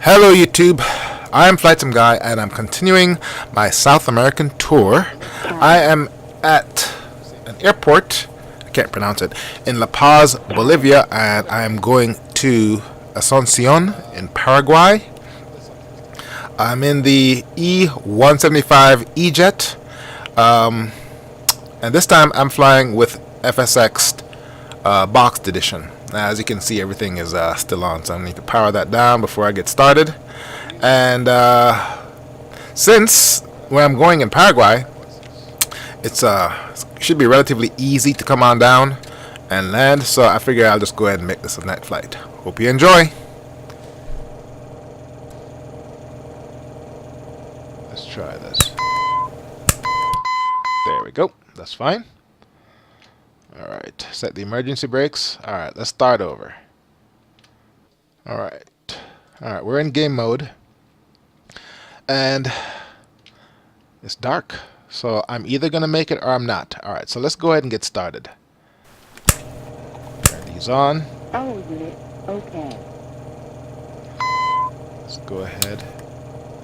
Hello YouTube, I'm Flightsimguy and I'm continuing my South American tour. I am at an airport, I can't pronounce it, in La Paz, Bolivia, and I am going to Ascuncion in Paraguay. I'm in the E-175 E-Jet, and this time I'm flying with FSX boxed edition. As you can see, everything is still on, so I need to power that down before I get started. And since where I'm going in Paraguay, it's should be relatively easy to come on down and land, so I figure I'll just go ahead and make this a night flight. Hope you enjoy. Let's try this. There we go. That's fine. Alright, set the emergency brakes. Alright, let's start over. Alright, we're in game mode. And it's dark, so I'm either going to make it or I'm not. Alright, so let's go ahead and get started. Turn these on. Oh, unit, okay. Let's go ahead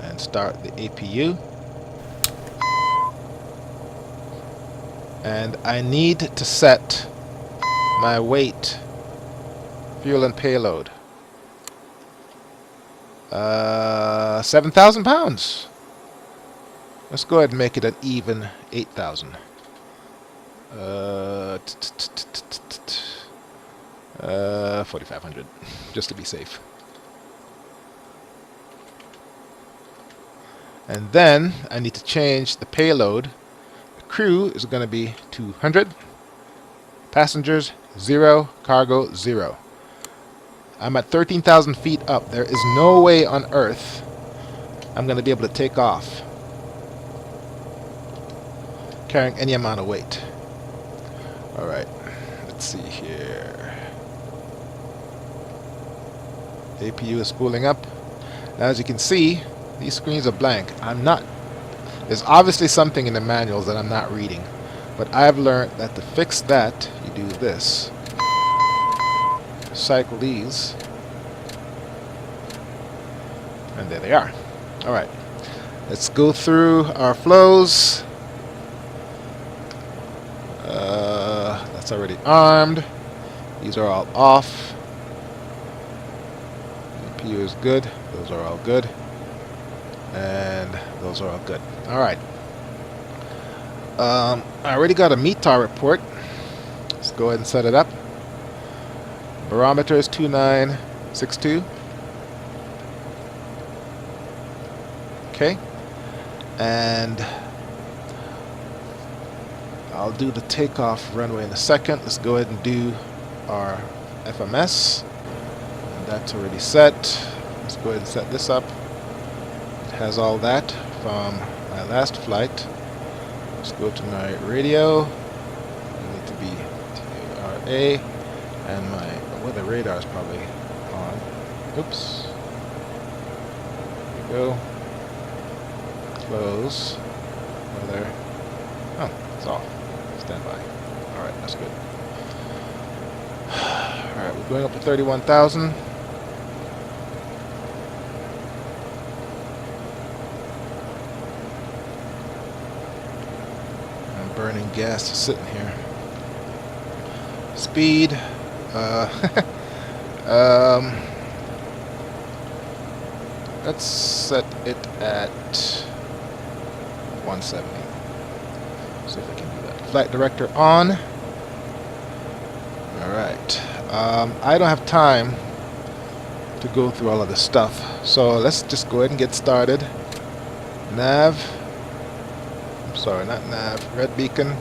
and start the APU. And I need to set my weight, fuel and payload. 7,000 pounds. Let's go ahead and make it an even 8,000. 4,500, just to be safe. And then I need to change the payload. Crew is going to be 200, passengers 0, cargo 0. I'm at 13,000 feet up. There is no way on Earth I'm going to be able to take off carrying any amount of weight. Alright, let's see here. APU is spooling up. Now, as you can see, these screens are blank. There's obviously something in the manuals that I'm not reading, but I've learned that to fix that, you do this. Cycle these, and there they are. Alright, let's go through our flows. That's already armed. These are all off. CPU is good. Those are all good. And those are all good. Alright. I already got a METAR report. Let's go ahead and set it up. Barometer is 2962. Okay. And I'll do the takeoff runway in a second. Let's go ahead and do our FMS. And that's already set. Let's go ahead and set this up. Has all that from my last flight. Let's go to my radio. I need to be TRA, and my weather radar is probably on. Oops. There we go. Close. Weather. Oh, it's off. Stand by. Alright, that's good. Alright, we're going up to 31,000. Burning gas sitting here. Speed. Let's set it at 170. See if I can do that. Flight director on. Alright. I don't have time to go through all of this stuff, so let's just go ahead and get started. Nav. Sorry, not nav, red beacon,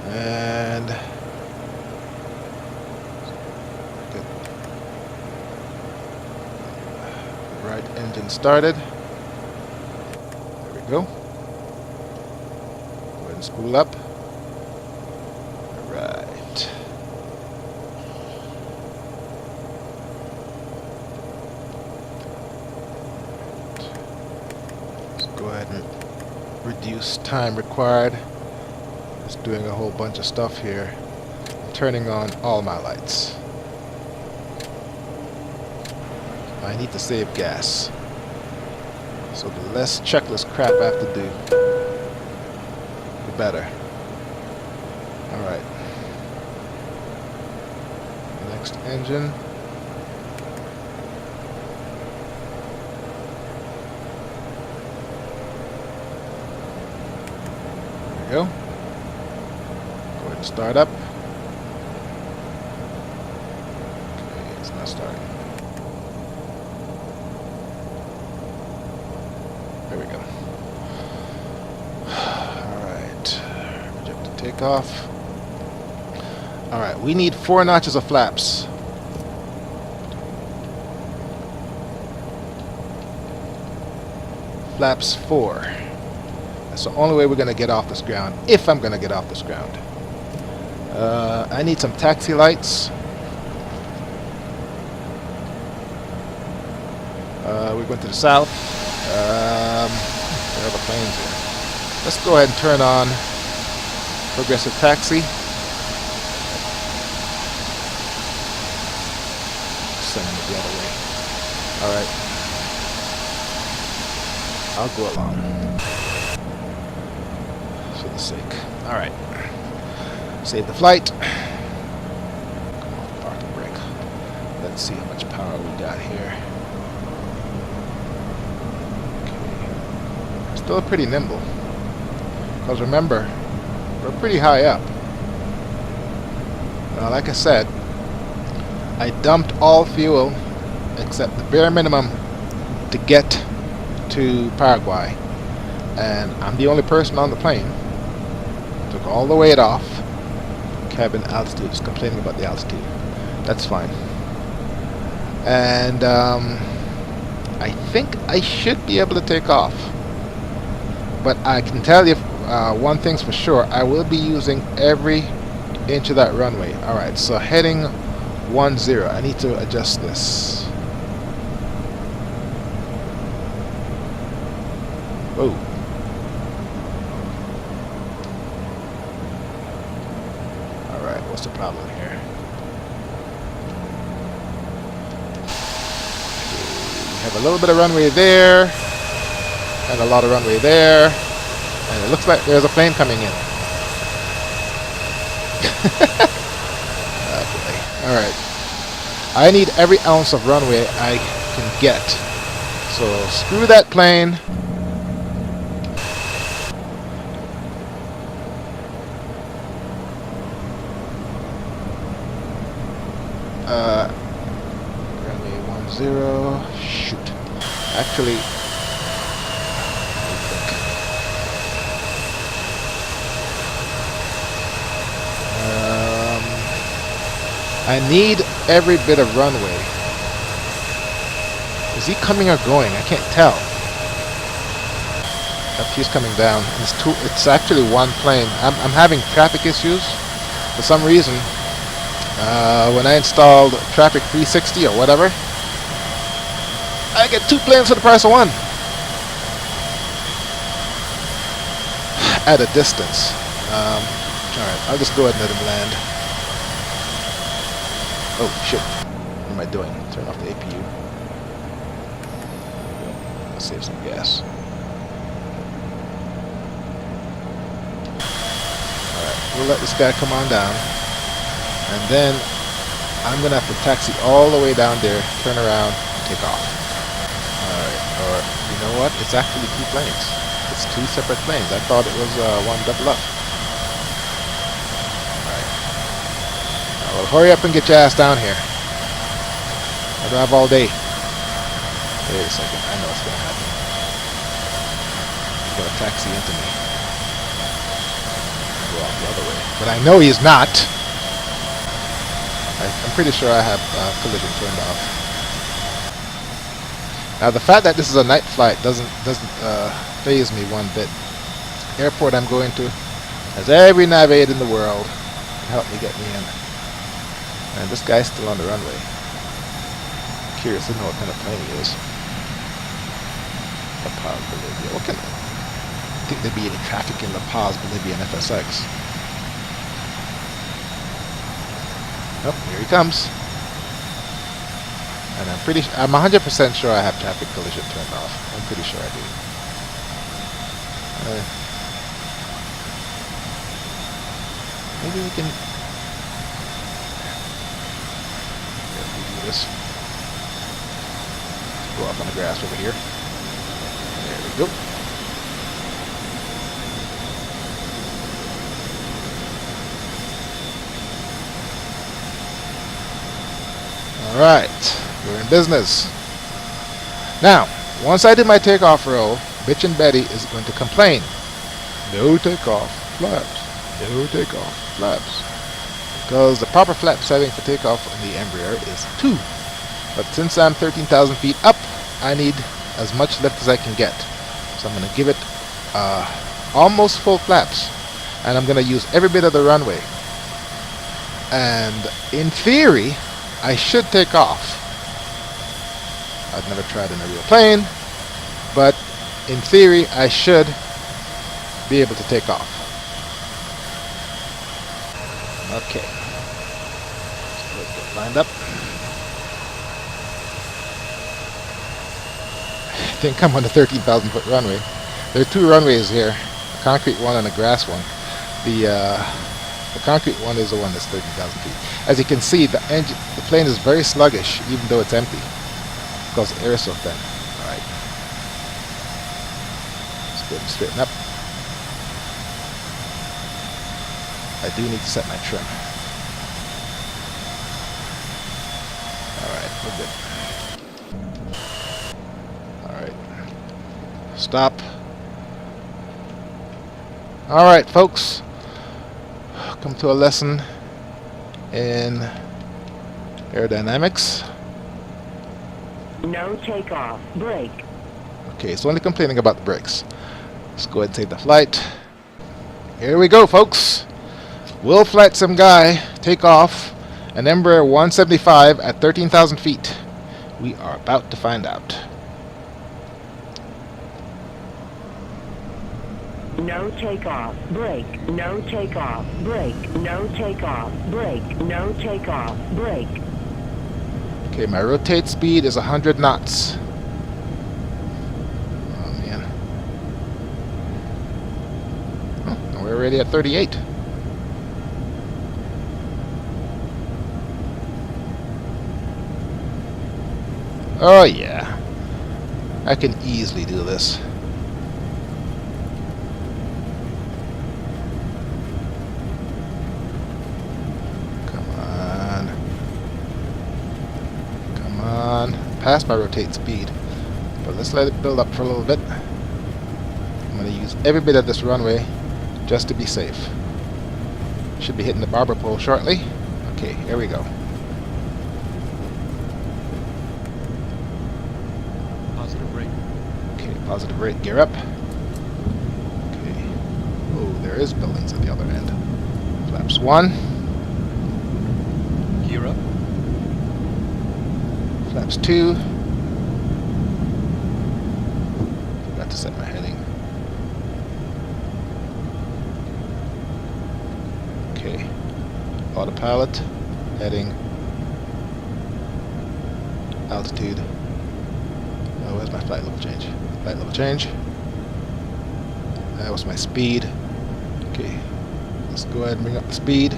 and get the right engine started. There we go. Go ahead and spool up. Right. Let's go ahead and reduce time required. Just doing a whole bunch of stuff here. Turning on all my lights. I need to save gas. So the less checklist crap I have to do, the better. Alright. Next engine. There we go. Go ahead and start up. Okay, it's not starting. There we go. Alright. Projected takeoff. Alright, we need 4 notches of flaps. Flaps 4. That's the only way we're going to get off this ground, if I'm going to get off this ground. I need some taxi lights. We're going to the south. There are the planes here. Let's go ahead and turn on progressive taxi. Send it the other way. Alright. I'll go along. For the sake. Alright. Save the flight. Come on, parking brake. Let's see how much power we got here. Still pretty nimble, because remember, we're pretty high up. Now, like I said, I dumped all fuel except the bare minimum to get to Paraguay, and I'm the only person on the plane. Took all the weight off. Cabin altitude, just complaining about the altitude. That's fine. And I think I should be able to take off. But I can tell you one thing's for sure. I will be using every inch of that runway. Alright, so heading 10. I need to adjust this. Whoa. Alright, what's the problem here? We have a little bit of runway there. And a lot of runway there, and it looks like there's a plane coming in. Oh boy. Alright. I need every ounce of runway I can get. So screw that plane. Runway 10. Shoot. Actually, I need every bit of runway. Is he coming or going? I can't tell. Yep, he's coming down. It's actually one plane. I'm having traffic issues for some reason. When I installed Traffic 360 or whatever, I get 2 planes for the price of 1 at a distance. Alright, I'll just go ahead and let him land. Oh shit, what am I doing? Turn off the APU. Let's save some gas. Alright, we'll let this guy come on down. And then I'm going to have to taxi all the way down there, turn around, and take off. Alright, or you know what? It's actually 2 planes. It's 2 separate planes. I thought it was one double up. Well, hurry up and get your ass down here. I don't have all day. Wait a second. I know what's going to happen. He's going to taxi into me. Go off the other way. But I know he's not. I'm pretty sure I have collision turned off. Now the fact that this is a night flight doesn't faze me one bit. Airport I'm going to has every nav aid in the world to help me get me in. And this guy's still on the runway. Curious to know what kind of plane he is. La Paz, Bolivia. What kind of... I think there'd be any traffic in La Paz, Bolivia, and FSX. Oh, here he comes. And I'm 100% sure I have traffic collision turned off. I'm pretty sure I do. Maybe we can do this. Let's go up on the grass over here. There we go. Alright, we're in business. Now, once I do my takeoff roll, Bitchin' Betty is going to complain. No takeoff flaps. No takeoff flaps. Because the proper flap setting for takeoff on the Embraer is 2. But since I'm 13,000 feet up, I need as much lift as I can get. So I'm going to give it almost full flaps. And I'm going to use every bit of the runway. And in theory, I should take off. I've never tried in a real plane, but in theory, I should be able to take off. Okay. So let's get lined up. I think I'm on the 13,000 foot runway. There are 2 runways here, a concrete one and a grass one. The concrete one is the one that's 13,000 feet. As you can see, the plane is very sluggish, even though it's empty, because the air is so thin. All right, let's go ahead and straighten up. I do need to set my trim. All right, we're good. All right, stop. All right, folks. Come to a lesson in aerodynamics. No takeoff. Brake. Okay, so only complaining about the brakes. Let's go ahead and take the flight. Here we go, folks. Will Flightsimguy take off an Embraer 175 at 13,000 feet? We are about to find out. No takeoff. Brake. No takeoff. Brake. No takeoff. Brake. No takeoff. Brake. Okay, my rotate speed is 100 knots. Oh man. Oh, we're already at 38. Oh yeah. I can easily do this. Past my rotate speed, but let's let it build up for a little bit. I'm going to use every bit of this runway just to be safe. Should be hitting the barber pole shortly. Okay, here we go. Positive brake. Okay, positive rate, gear up. Okay. Oh, there is buildings at the other end. Flaps 1. Gear up. Flaps 2. Forgot to set my heading. Okay. Autopilot. Heading. Altitude. Oh, where's my flight level change? Flight level change. That was my speed. Okay. Let's go ahead and bring up the speed.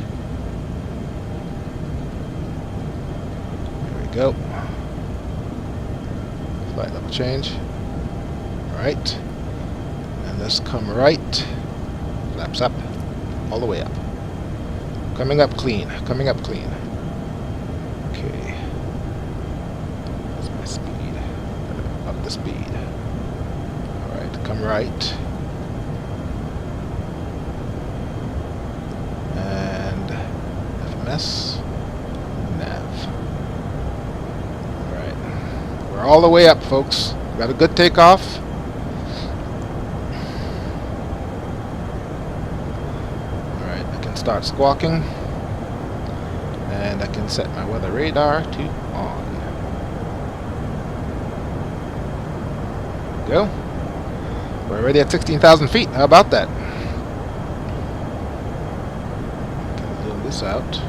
There we go. Flight level change. Right. And let's come right. Flaps up. All the way up. Coming up clean. Coming up clean. Okay. That's my speed. Up the speed. Alright, come right. And FMS. Nav. Alright. We're all the way up, folks. Got a good takeoff. Alright, I can start squawking. And I can set my weather radar to on. Go. We're already at 16,000 feet. How about that? Can zoom this out.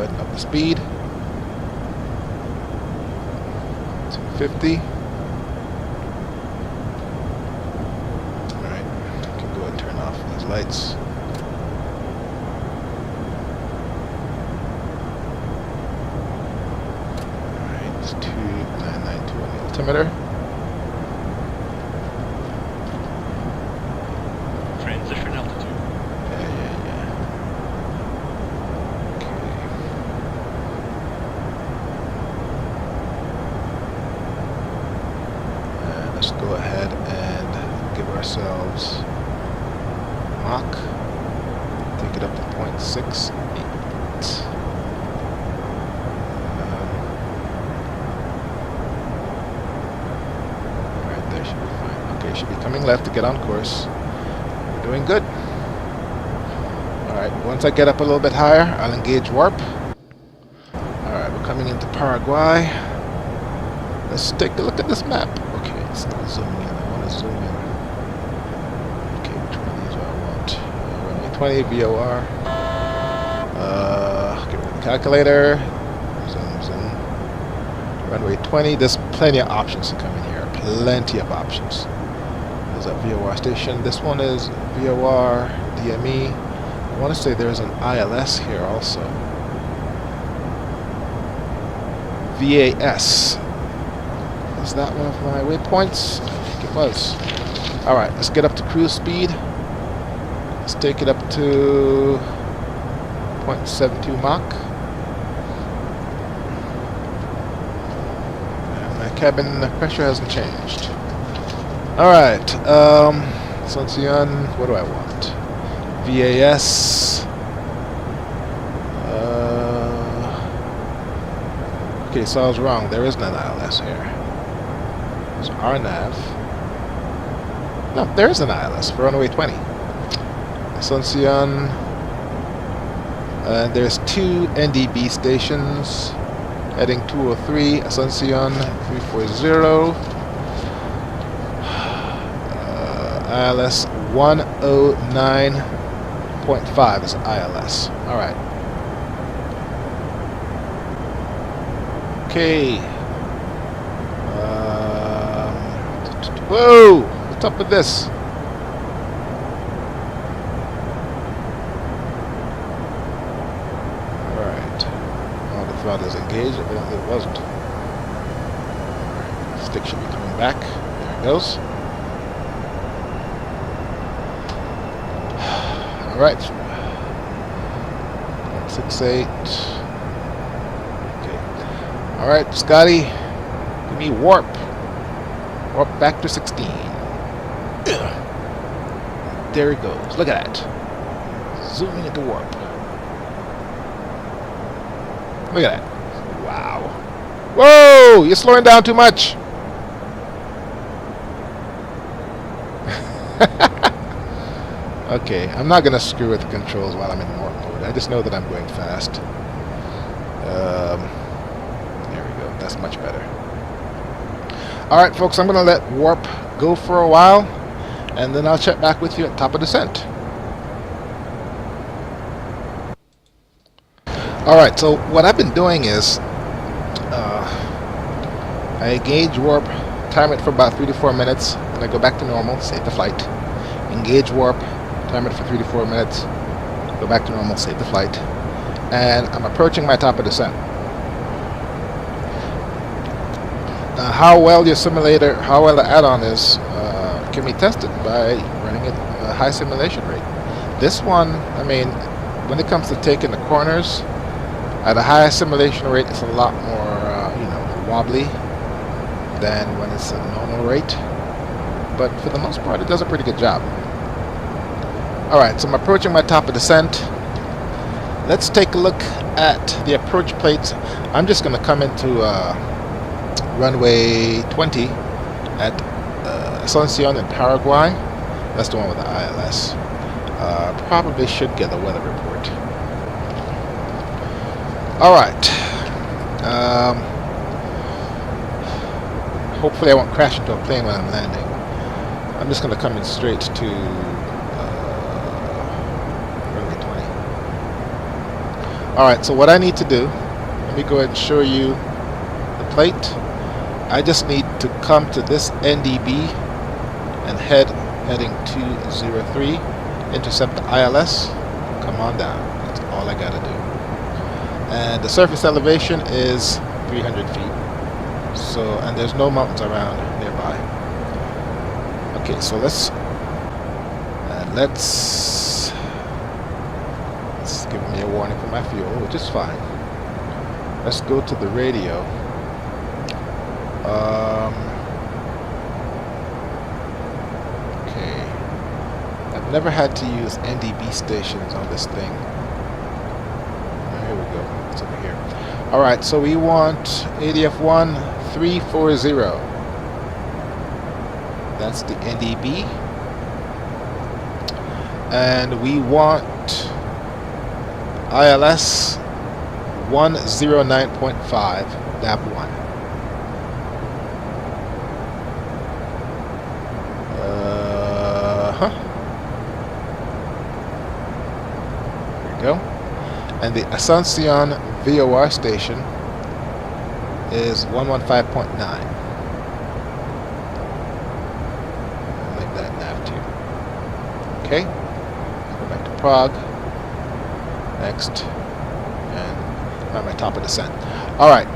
ahead and up the speed. 250. Alright, can go ahead and turn off these lights. Alright, it's 2992 on the altimeter. Transition altitude. Yeah. Okay. Let's go ahead and give ourselves Mach. Take it up to 0.68. Right there should be fine. Okay, should be coming left to get on course. We're doing good. Alright, once I get up a little bit higher, I'll engage warp. Alright, we're coming into Paraguay. Let's take a look at this map. Okay, it's not zooming in. I want to zoom in. Okay, which one of these do I want? Runway 20, VOR. Get rid of the calculator. Zoom. Runway 20. There's plenty of options to come in here. Plenty of options. There's a VOR station. This one is VOR, DME. I want to say there's an ILS here also. VAS. Is that one of my waypoints? I think it was. Alright, let's get up to cruise speed. Let's take it up to 0.72 Mach. And my cabin pressure hasn't changed. Alright, Ascuncion, what do I want? VAS. Okay, so I was wrong. There isn't an ILS here. So RNAV. No, there is an ILS for runway 20. Ascuncion. There's 2 NDB stations. Heading 203, Ascuncion 340. ILS 109.5 is ILS. Alright. Okay. Whoa! What's up with this? Alright. Oh, the throttle is engaged. Evidently it wasn't. Alright. Stick should be coming back. There it goes. Alright. 0.68. Okay. Alright, Scotty. Give me warp. Warp back to 16. There it goes. Look at that. Zooming into warp. Look at that. Wow. Whoa! You're slowing down too much. Okay, I'm not going to screw with the controls while I'm in warp mode. I just know that I'm going fast. There we go. That's much better. Alright, folks, I'm going to let warp go for a while, and then I'll check back with you at top of descent. Alright, so what I've been doing is I engage warp, time it for about 3 to 4 minutes, then I go back to normal, save the flight. Engage warp, time it for 3 to 4 minutes, go back to normal, save the flight, and I'm approaching my top of descent. How well your simulator, how well the add-on is, can be tested by running at a high simulation rate. This one, I mean, when it comes to taking the corners, at a high simulation rate, it's a lot more, wobbly than when it's a normal rate. But for the most part, it does a pretty good job. Alright, so I'm approaching my top of descent. Let's take a look at the approach plates. I'm just going to come into runway 20 at Ascuncion in Paraguay. That's the one with the ILS. Probably should get a weather report. Alright. Hopefully I won't crash into a plane when I'm landing. I'm just going to come in straight to runway Alright, so what I need to do, let me go ahead and show you the plate. I just need to come to this NDB and heading 203, intercept the ILS, come on down. That's all I gotta do. And the surface elevation is 300 feet. So, and there's no mountains around nearby. Okay, so let's give me a warning for my fuel, which is fine. Let's go to the radio. Okay. I've never had to use NDB stations on this thing. Here we go. It's over here. Alright, so we want ADF1 340. That's the NDB. And we want ILS 109.5 DAB1. There we go. And the Ascuncion VOR station is 115.9. Make that nav 2. Okay. Go back to Prague. Next. And I'm at top of descent. Alright.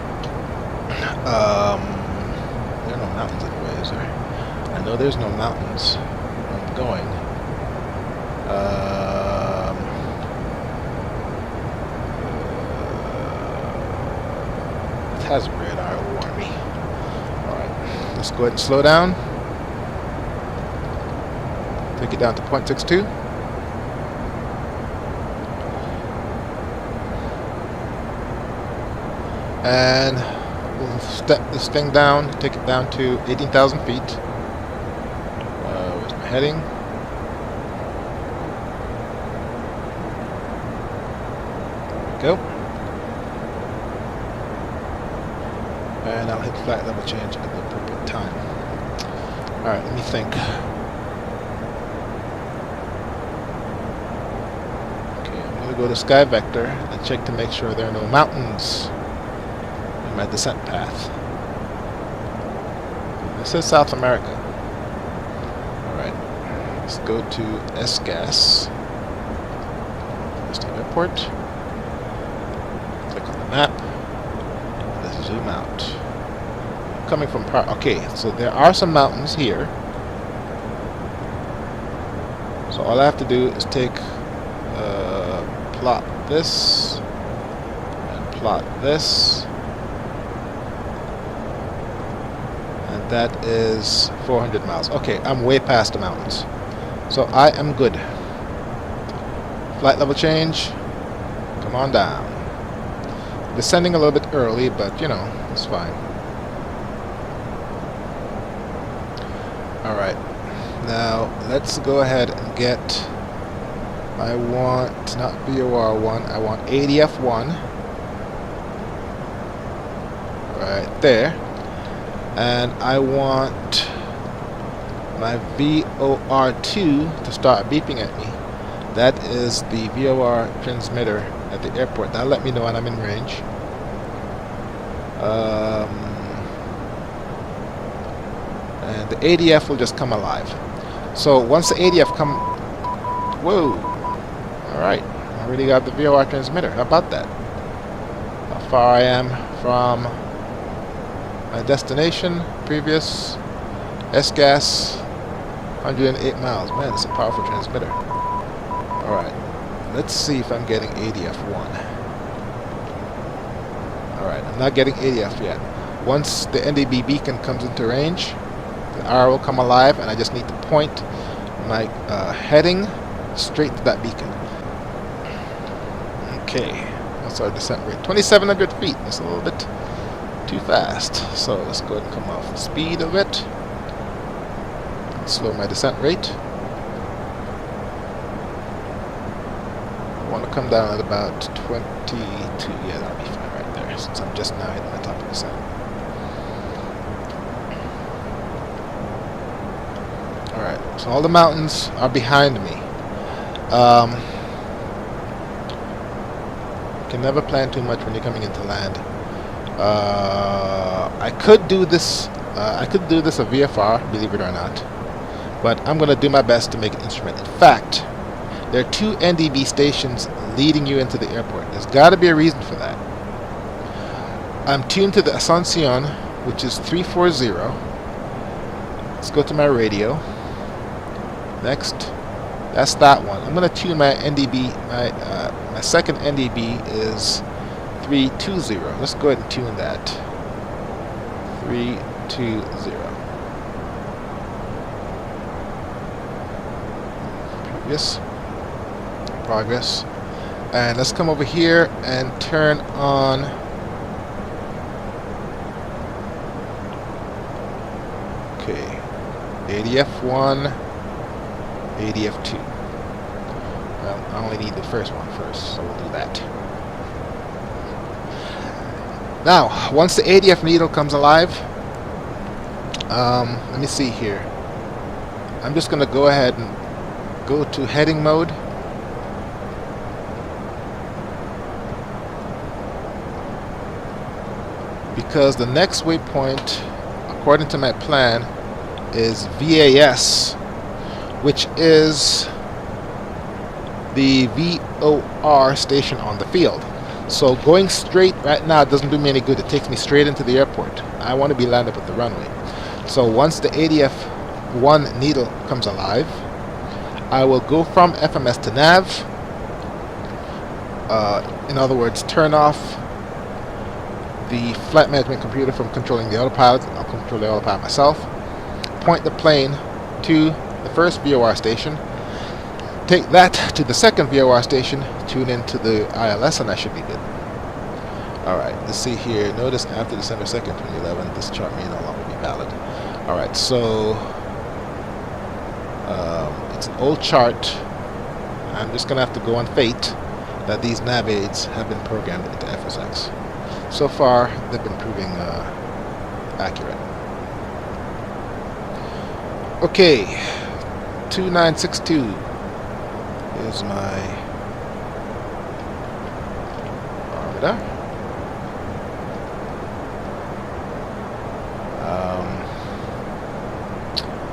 There are no mountains in the way, is there? I know there's no mountains where I'm going. It has a radar, it will warn me. Alright. Let's go ahead and slow down. Take it down to 0.62. And we'll step this thing down, take it down to 18,000 feet. Where's my heading? There we go. And I'll hit flight level change at the appropriate time. Alright, let me think. Okay, I'm going to go to Sky Vector and check to make sure there are no mountains my descent path. This is South America. Alright, let's go to SGAS. Houston Airport. Click on the map. Let's zoom out. I'm coming from okay, so there are some mountains here. So all I have to do is take plot this and plot this. That is 400 miles. Okay, I'm way past the mountains. So I am good. Flight level change. Come on down. Descending a little bit early, but you know, it's fine. Alright. Now, let's go ahead and get... I want, not VOR1, I want ADF1. Right there. And I want my VOR2 to start beeping at me. That is the VOR transmitter at the airport. That'll let me know when I'm in range. And the ADF will just come alive. So once the ADF come... Whoa! Alright. I already got the VOR transmitter. How about that? How far I am from... my destination, previous SGAS, 108 miles. Man, it's a powerful transmitter. Alright, let's see if I'm getting ADF1. Alright, I'm not getting ADF yet. Once the NDB beacon comes into range, the arrow will come alive, and I just need to point my heading straight to that beacon. Okay, that's our descent rate. 2,700 feet. That's a little bit too fast. So let's go ahead and come off the speed of it. Slow my descent rate. I want to come down at about 22. Yeah, that'll be fine right there, since I'm just now hitting the top of the descent. Alright, so all the mountains are behind me. can never plan too much when you're coming into land. I could do this. I could do this a VFR, believe it or not, but I'm going to do my best to make an instrument. In fact, there are 2 NDB stations leading you into the airport. There's got to be a reason for that. I'm tuned to the Ascuncion, which is 340. Let's go to my radio. Next, that's that one. I'm going to tune my NDB. My second NDB is 320. Let's go ahead and tune that. 320. Previous. Progress. And let's come over here and turn on ADF1, ADF2. Well, I only need the first one first, so we'll do that. Now, once the ADF needle comes alive, let me see here. I'm just going to go ahead and go to heading mode. Because the next waypoint, according to my plan, is VAS, which is the VOR station on the field. So going straight right now doesn't do me any good. It takes me straight into the airport. I want to be landed with the runway. So once the ADF-1 needle comes alive, I will go from FMS to nav. In other words, turn off the flight management computer from controlling the autopilot. I'll control the autopilot myself. Point the plane to the first VOR station. Take that to the second VOR station. Tune into the ILS, and I should be good. Alright, let's see here. Notice after December 2nd, 2011, this chart may no longer be valid. Alright, so it's an old chart. I'm just going to have to go on fate that these nav aids have been programmed into FSX. So far, they've been proving accurate. Okay, 2962 is my barometer.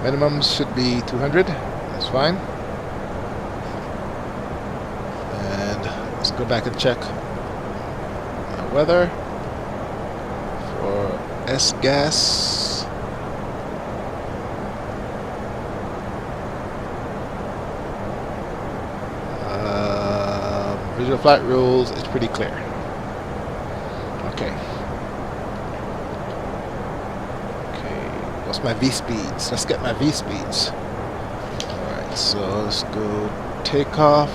Minimums should be 200. That's fine. And let's go back and check my weather for S-gas. Visual flight rules, it's pretty clear. Okay. Okay, what's my V-speeds? Let's get my V-speeds. Alright, so let's go takeoff.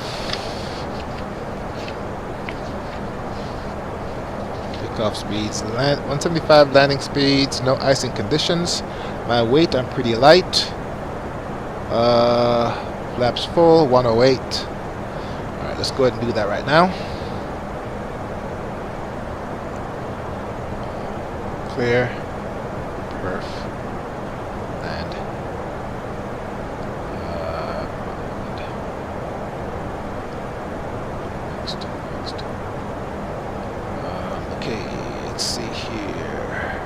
Takeoff speeds, 175 landing speeds, no icing conditions. My weight, I'm pretty light. Flaps full, 108. Let's go ahead and do that right now. Clear. Perf. Land. Next. Okay, let's see here.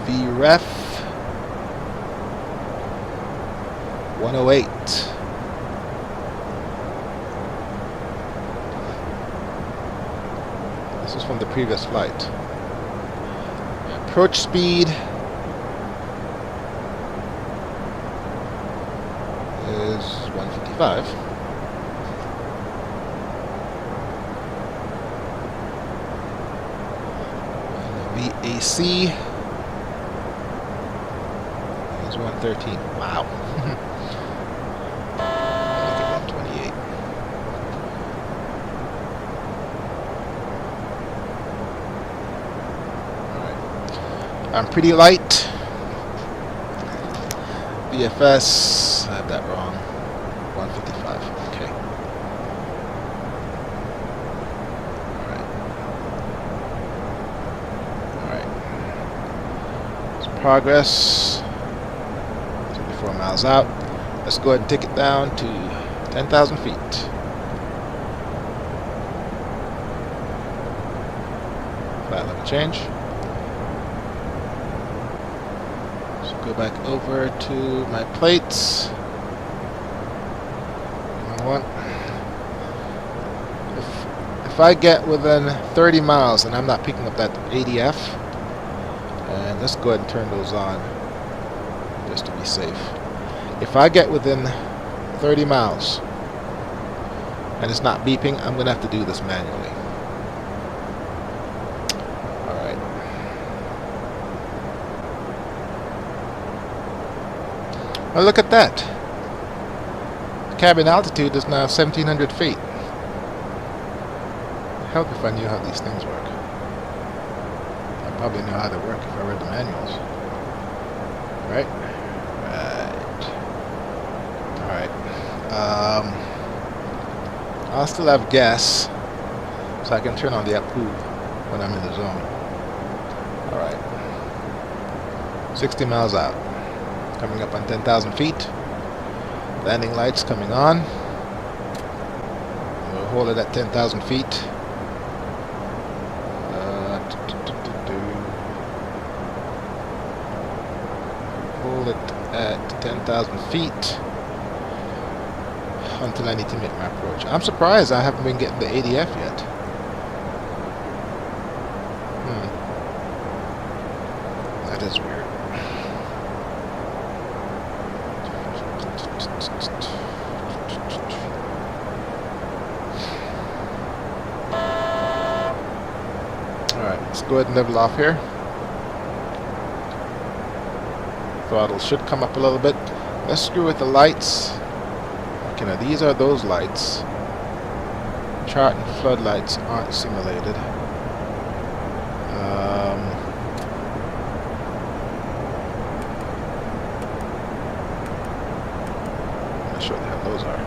VREF 108. This is from the previous flight. Approach speed is 155. And the VAC is 113. Wow. Make it 128. I'm pretty light. VFS, I have that wrong. 155. Okay. Alright. So progress. 34 miles out. Let's go ahead and take it down to 10,000 feet. Flat level change. So go back over to my plates. You know what? If I get within 30 miles and I'm not picking up that ADF, and let's go ahead and turn those on just to be safe. If I get within 30 miles and it's not beeping, I'm going to have to do this manually. Alright. Well, look at that. Cabin altitude is now 1,700 feet. Help if I knew how these things work. I probably know how they work if I read the manuals. Right? Right. Alright. I'll still have gas, so I can turn on the APU when I'm in the zone. Alright. 60 miles out. Coming up on 10,000 feet. Landing lights coming on. We'll hold it at 10,000 feet. Hold it at 10,000 feet until I need to make my approach. I'm surprised I haven't been getting the ADF yet. That is weird. Alright, let's go ahead and level off here. Throttle should come up a little bit. Let's screw with the lights. Okay, now these are those lights. Chart and floodlights aren't simulated. I'm not sure what the hell those are.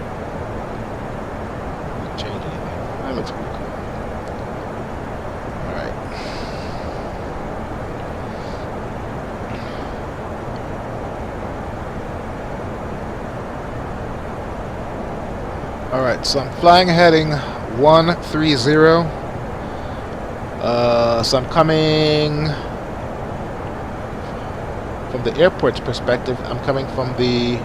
Doesn't change anything. That looks pretty cool. Alright. Alright, so I'm flying heading 130. So I'm coming from the airport's perspective. I'm coming from the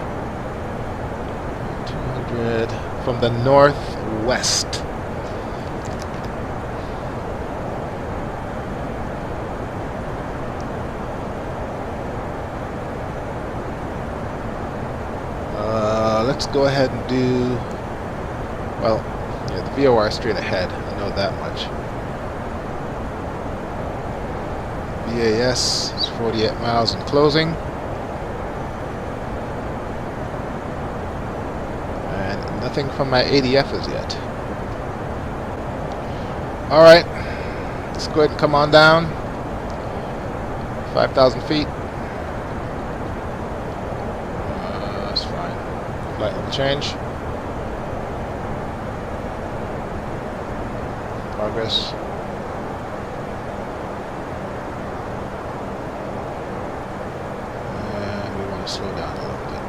200 from the northwest. Let's go ahead and do. Well, yeah, the VOR is straight ahead. I know that much. VAS is 48 miles and closing. And nothing from my ADF as yet. Alright. Let's go ahead and come on down. 5,000 feet. That's fine. Flight level change. Progress. And we want to slow down a little bit.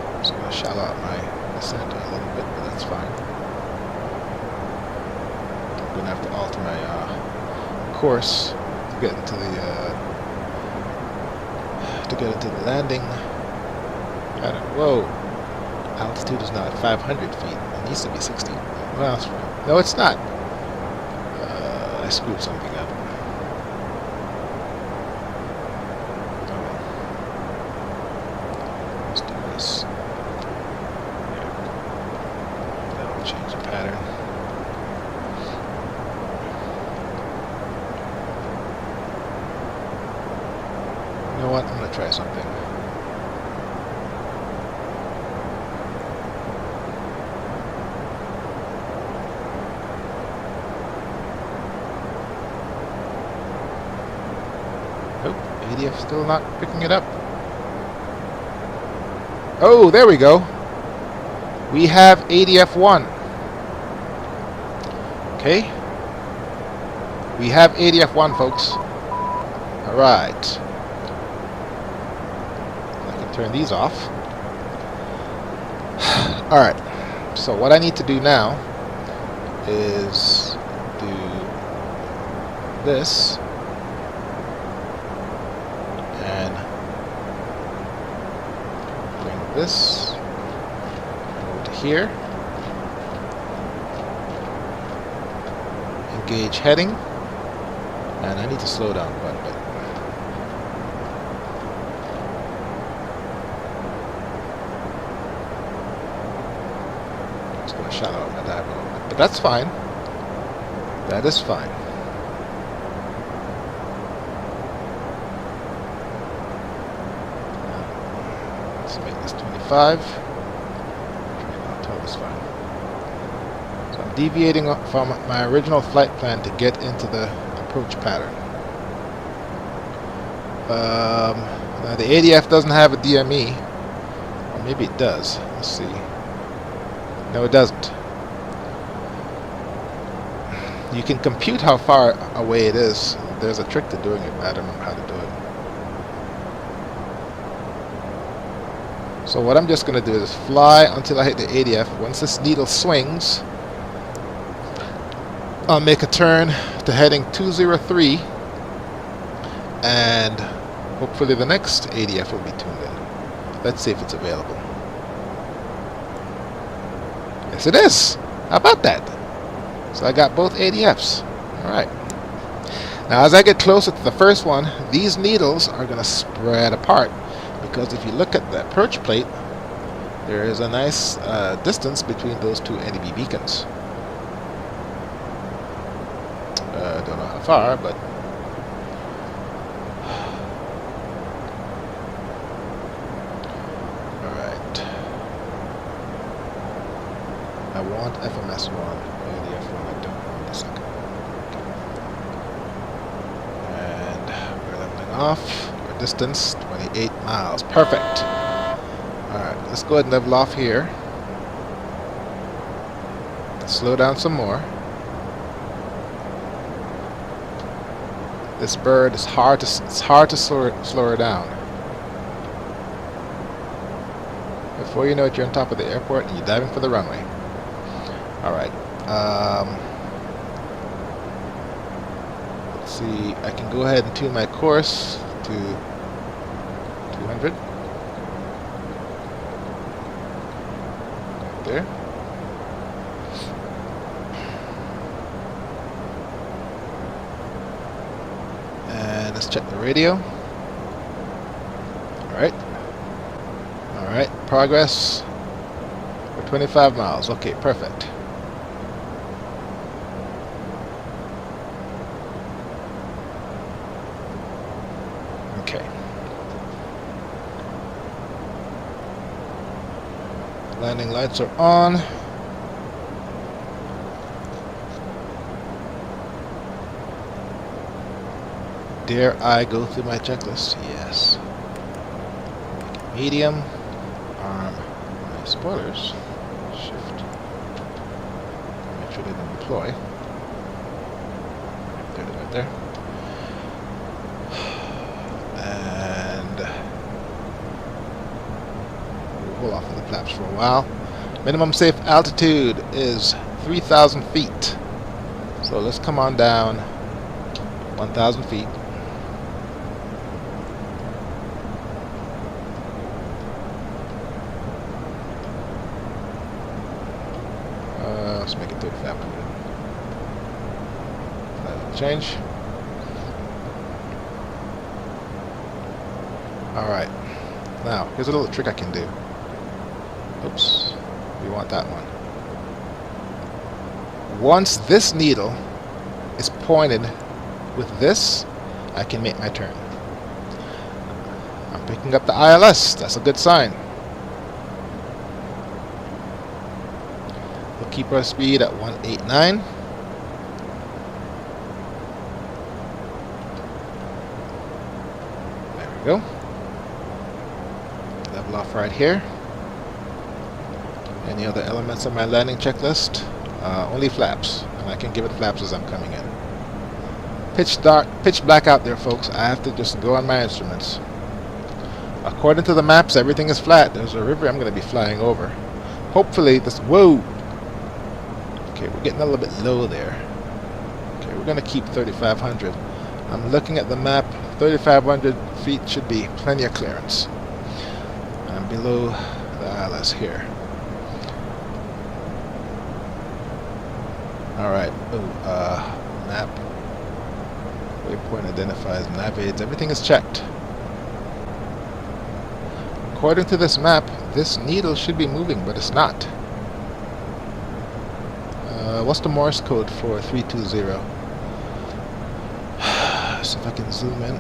I'm just going to shallow out my descent a little bit, but that's fine. I'm going to have to alter my course to get into the landing pattern. Whoa. Altitude is now at 500 feet. It needs to be 60. Well, that's fine. No, it's not. I screwed something up. Let's do this. That will change the pattern. You know what? I'm going to try something. ADF still not picking it up. Oh, there we go. We have ADF 1. Okay. We have ADF 1, folks. Alright. I can turn these off. Alright. So what I need to do now is do this and bring this over to here. Engage heading, and I need to slow down quite a bit. Just going to shallow out my dive a little bit, but that's fine. That is fine. Let's make this 25. That's fine. So I'm deviating from my original flight plan to get into the approach pattern. Now the ADF doesn't have a DME, or maybe it does. Let's see. No, it doesn't. You can compute how far away it is. There's a trick to doing it. I don't know how to do it. So what I'm just going to do is fly until I hit the ADF. Once this needle swings, I'll make a turn to heading 203, and hopefully the next ADF will be tuned in. Let's see if it's available. Yes, it is. How about that? So I got both ADFs. Alright. Now as I get closer to the first one, these needles are going to spread apart, because if you look at the approach plate, there is a nice distance between those two NEB beacons. I don't know how far, but alright. I want FMS1. ADF1 I don't want a second. And we're leveling off. Our distance 28 miles. Perfect. Alright, let's go ahead and level off here. Slow down some more. This bird is hard to slow her down. Before you know it, you're on top of the airport and you're diving for the runway. All right. Let's see. I can go ahead and tune my course to 200. There. Let's check the radio. Alright, progress. We're 25 miles. Okay, perfect. Okay. Landing lights are on. Dare I go through my checklist? Yes. Medium. Arm my spoilers. Shift. Make sure they don't deploy. There it is right there. And we'll hold off on the flaps for a while. Minimum safe altitude is 3,000 feet. So let's come on down 1,000 feet. Let's make it 3,500. That'll change. Alright. Now, here's a little trick I can do. Oops. We want that one. Once this needle is pointed with this, I can make my turn. I'm picking up the ILS. That's a good sign. We'll keep our speed at 189. There we go. Level off right here. Any other elements on my landing checklist? Only flaps, and I can give it flaps as I'm coming in. Pitch dark, pitch black out there, folks. I have to just go on my instruments. According to the maps, everything is flat. There's a river I'm going to be flying over. Hopefully this... Whoa! Okay, we're getting a little bit low there. Okay, we're gonna keep 3,500. I'm looking at the map. 3,500 feet should be plenty of clearance. I'm below the ILS here. Alright, map. Waypoint identifies nav aids. Everything is checked. According to this map, this needle should be moving, but it's not. What's the Morse code for 320? See if I can zoom in.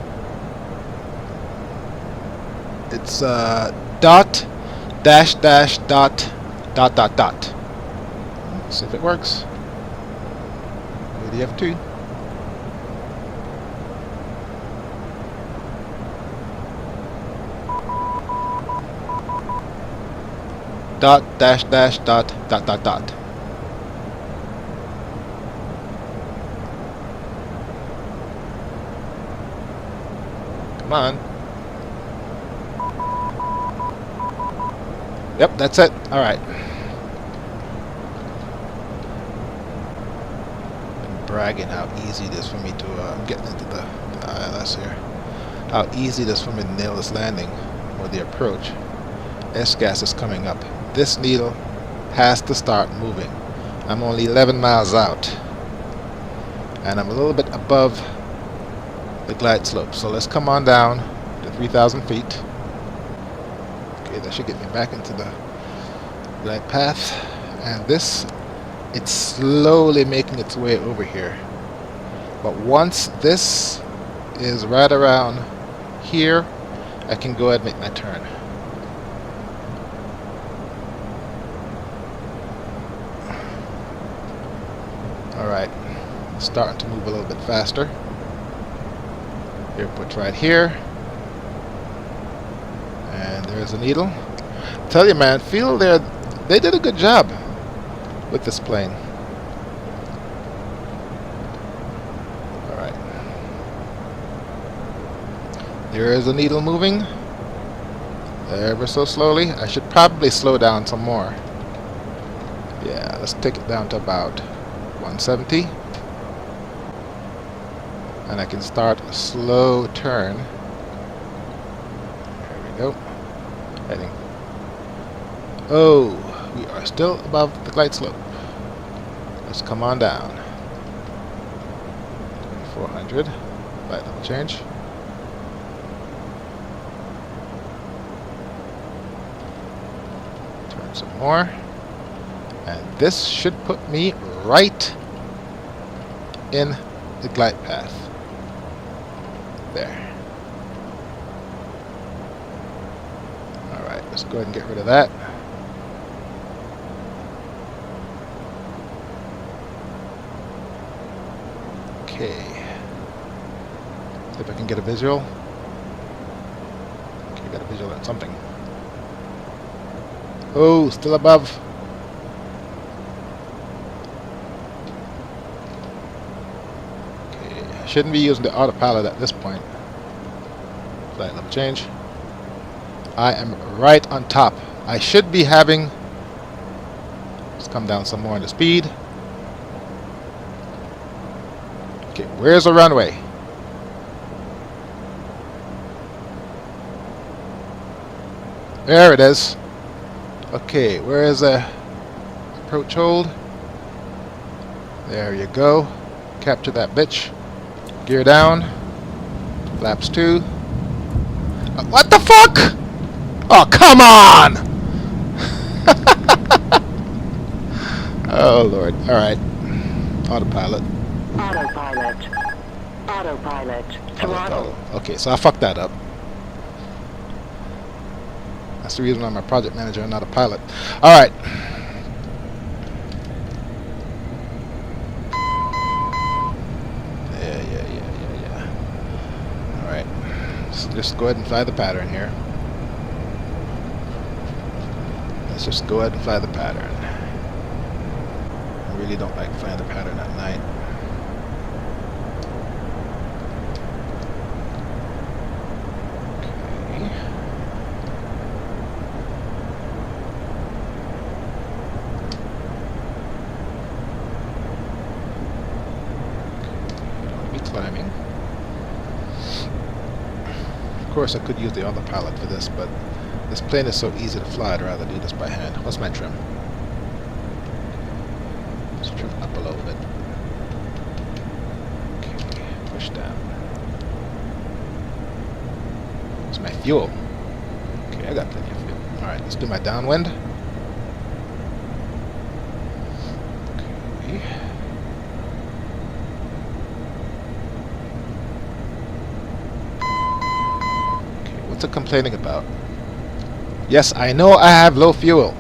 It's dot dash dash dot dot dot dot. See if it works. ADF2. Dot dash dash dot dot dot dot. Come on. Yep, that's it. All right. I'm bragging how easy it is for me to get into the ILS here. How easy it is for me to nail this landing or the approach. S-gas is coming up. This needle has to start moving. I'm only 11 miles out, and I'm a little bit above the glide slope. So let's come on down to 3,000 feet. Okay, that should get me back into the glide path. And this, it's slowly making its way over here. But once this is right around here, I can go ahead and make my turn. Alright, starting to move a little bit faster. Airport's right here. And there's a needle. Tell you, man, feel they did a good job with this plane. Alright. There is a needle moving. Ever so slowly. I should probably slow down some more. Yeah, let's take it down to about 170, and I can start a slow turn. There we go. Heading. Oh, we are still above the glide slope. Let's come on down. 400. Flight level change. Turn some more. And this should put me right in the glide path. There. Alright, let's go ahead and get rid of that. Okay. See if I can get a visual. Okay, got a visual on something. Oh, still above. Shouldn't be using the autopilot at this point. Flight level change. I am right on top. I should be having... Let's come down some more in the speed. Okay, where's the runway? There it is. Okay, where is the approach hold? There you go. Capture that bitch. Gear down. Flaps 2. What the fuck? Oh, come on! Oh, Lord. Alright. Autopilot. Autopilot. Autopilot. Throttle. Okay, so I fucked that up. That's the reason I'm a project manager and not a pilot. Alright. Just go ahead and fly the pattern here. Let's just go ahead and fly the pattern. I really don't like flying the pattern at night. course, I could use the autopilot for this, but this plane is so easy to fly, I'd rather do this by hand. What's my trim? Let's trim up a little bit. Okay, push down. What's my fuel? Okay, I got plenty of fuel. Alright, let's do my downwind. Okay. What's it complaining about? Yes, I know I have low fuel.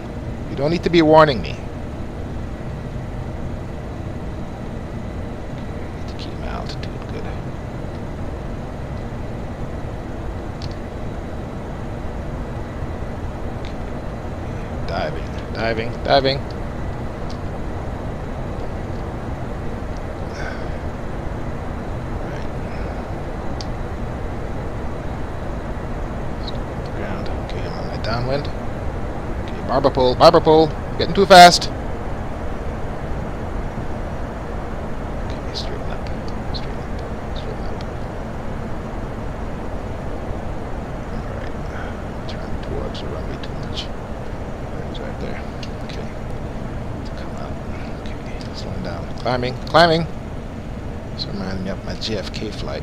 You don't need to be warning me. Need to keep my altitude good. Okay. Diving, diving, diving. Downwind. Okay, barber pole, getting too fast. Okay, straighten up, straighten up, straighten up. Alright, turn towards the runway too much. It's right there. Okay, come out. Okay, slowing down. Climbing, climbing. This reminds me of my JFK flight.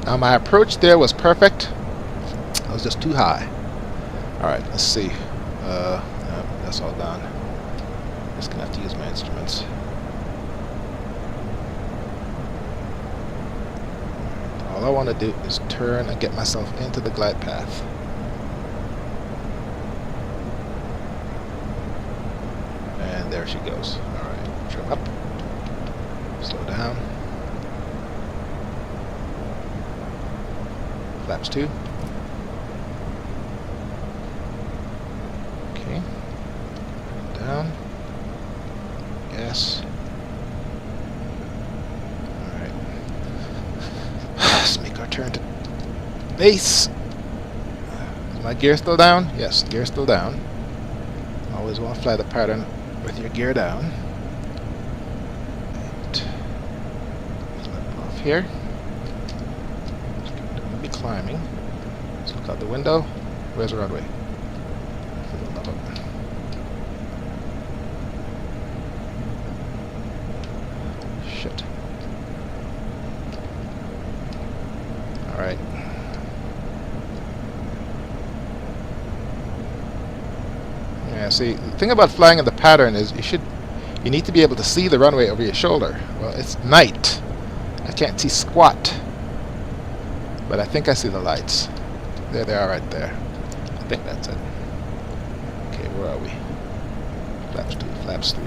Now my approach there was perfect. I was just too high. Alright, let's see. No, that's all gone. Just gonna have to use my instruments. All I want to do is turn and get myself into the glide path. And there she goes. Alright, trim up. Slow down. Flaps 2. Okay. Down. Gas. Alright. Let's make our turn to base. Is my gear still down? Yes, gear still down. Always want to fly the pattern with your gear down. And flip off here. Climbing. Let's look out the window. Where's the runway? For the love of it. Shit. Alright. Yeah, see, the thing about flying in the pattern is you need to be able to see the runway over your shoulder. Well, it's night. I can't see squat. But I think I see the lights. There they are right there. I think that's it. Okay, where are we? Flaps 2, flaps 3.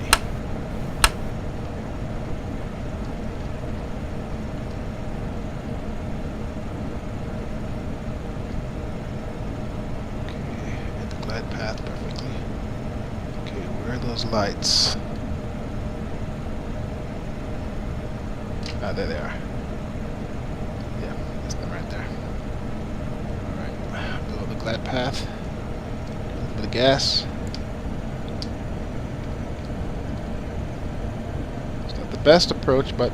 Okay, hit the glide path perfectly. Okay, where are those lights? Ah, there they are. Glide path. A little bit of gas. It's not the best approach, but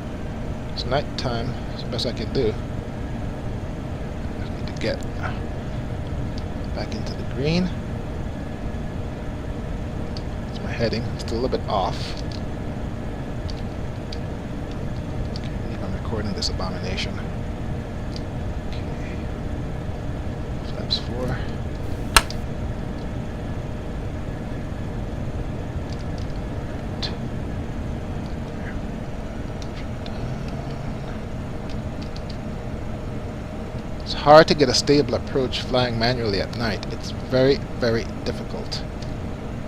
it's night time. It's the best I can do. I need to get back into the green. That's my heading. It's still a little bit off. Okay, I believe I'm recording this abomination. 4. It's hard to get a stable approach flying manually at night. It's very, very difficult.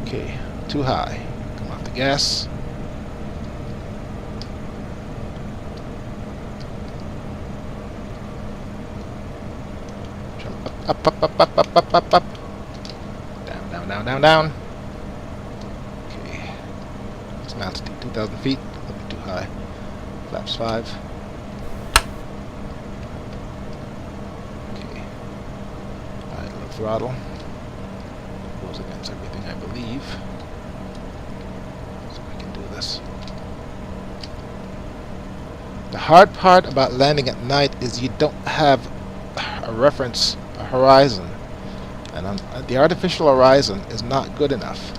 Okay, too high. Come off the gas. Up, up, up, up, up, up, up, up. Down, down, down, down, down. Okay. What's my altitude? 2,000 feet. A little bit too high. Flaps 5. Okay. Idle throttle. Goes against everything, I believe. So I can do this. The hard part about landing at night is you don't have a reference, a horizon. And the artificial horizon is not good enough.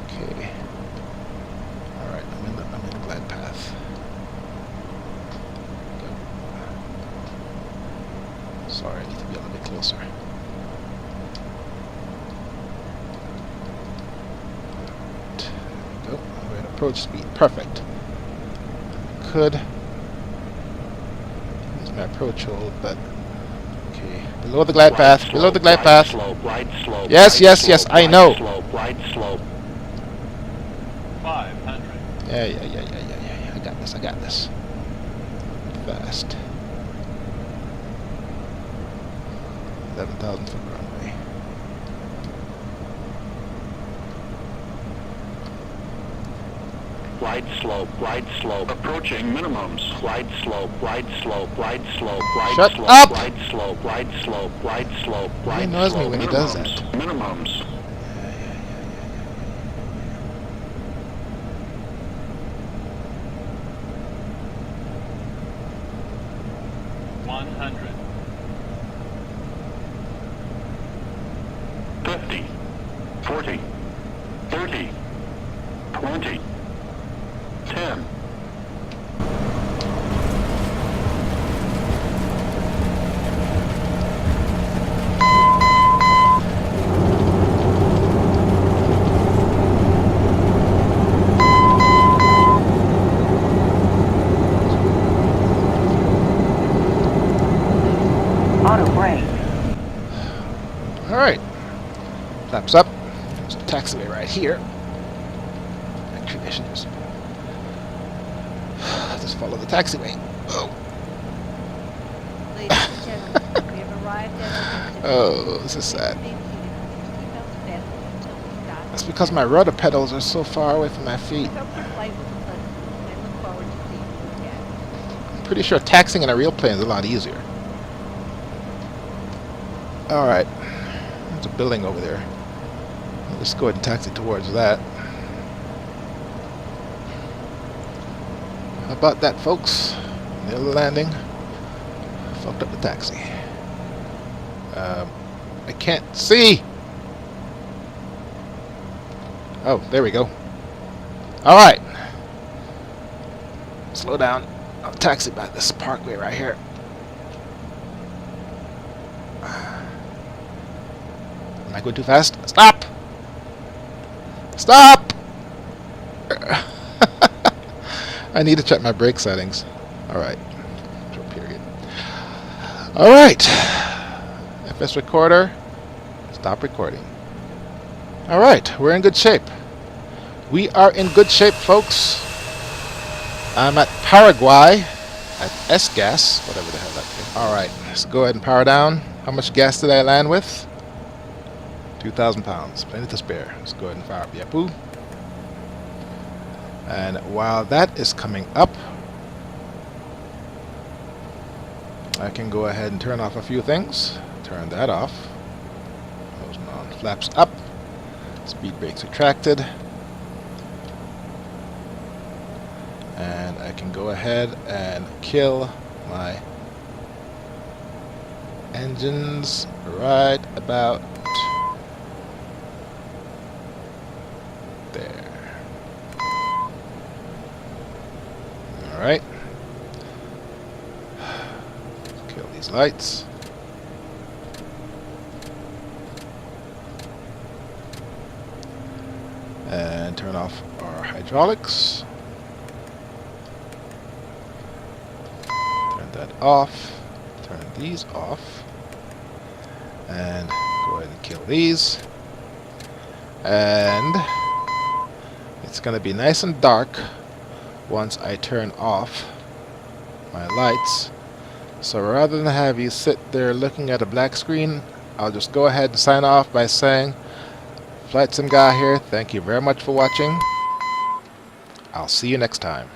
Okay. Alright, I'm in the glide path. Go. Sorry, I need to be a little bit closer. Go. We're at approach speed. Perfect. Could use my approach hold, but okay. Below the glide path. Below the glide path. Yes, yes, yes. I know. Glide slope. 500. Yeah. I got this. I got this. Fast. 11,000 foot runway. Glide slope, approaching minimums. Glide slope, glide slope, glide slope, glide Shut slope, up! glide slope, glide slope, glide slope, He glide annoys me slope, when he does that. minimums. $100. 50, 40, 30, 20, 10. Auto brake. Alright. Flaps up. There's a taxiway right here. Actually, I should just follow the taxiway. Oh. Ladies and gentlemen, we have arrived at our Oh, this is sad. destination. Keep your seatbelts fastened until we start. That's because my rudder pedals are so far away from my feet. I hope your flight was a pleasant one, and I look forward to seeing you again. I'm pretty sure taxiing in a real plane is a lot easier. Alright. There's a building over there. Let's go ahead and taxi towards that. How about that, folks? Nailed the landing. Fucked up the taxi. I can't see! Oh, there we go. Alright. Slow down. I'll taxi by this parkway right here. Am I going too fast? Stop! Stop! I need to check my brake settings. Alright. Period. Alright. FS recorder. Stop recording. Alright, we're in good shape. We are in good shape, folks. I'm at Paraguay at S-Gas, whatever the hell that is. Alright, let's go ahead and power down. How much gas did I land with? 2,000 pounds. Plenty to spare. Let's go ahead and fire up Yapu. And while that is coming up, I can go ahead and turn off a few things. Turn that off. Those on. Flaps up. Speed brakes retracted. And I can go ahead and kill my engines right about there. Alright. Kill these lights. And turn off our hydraulics. Turn that off. Turn these off. And go ahead and kill these. And it's going to be nice and dark once I turn off my lights. So rather than have you sit there looking at a black screen, I'll just go ahead and sign off by saying, Flightsimguy here, thank you very much for watching. I'll see you next time.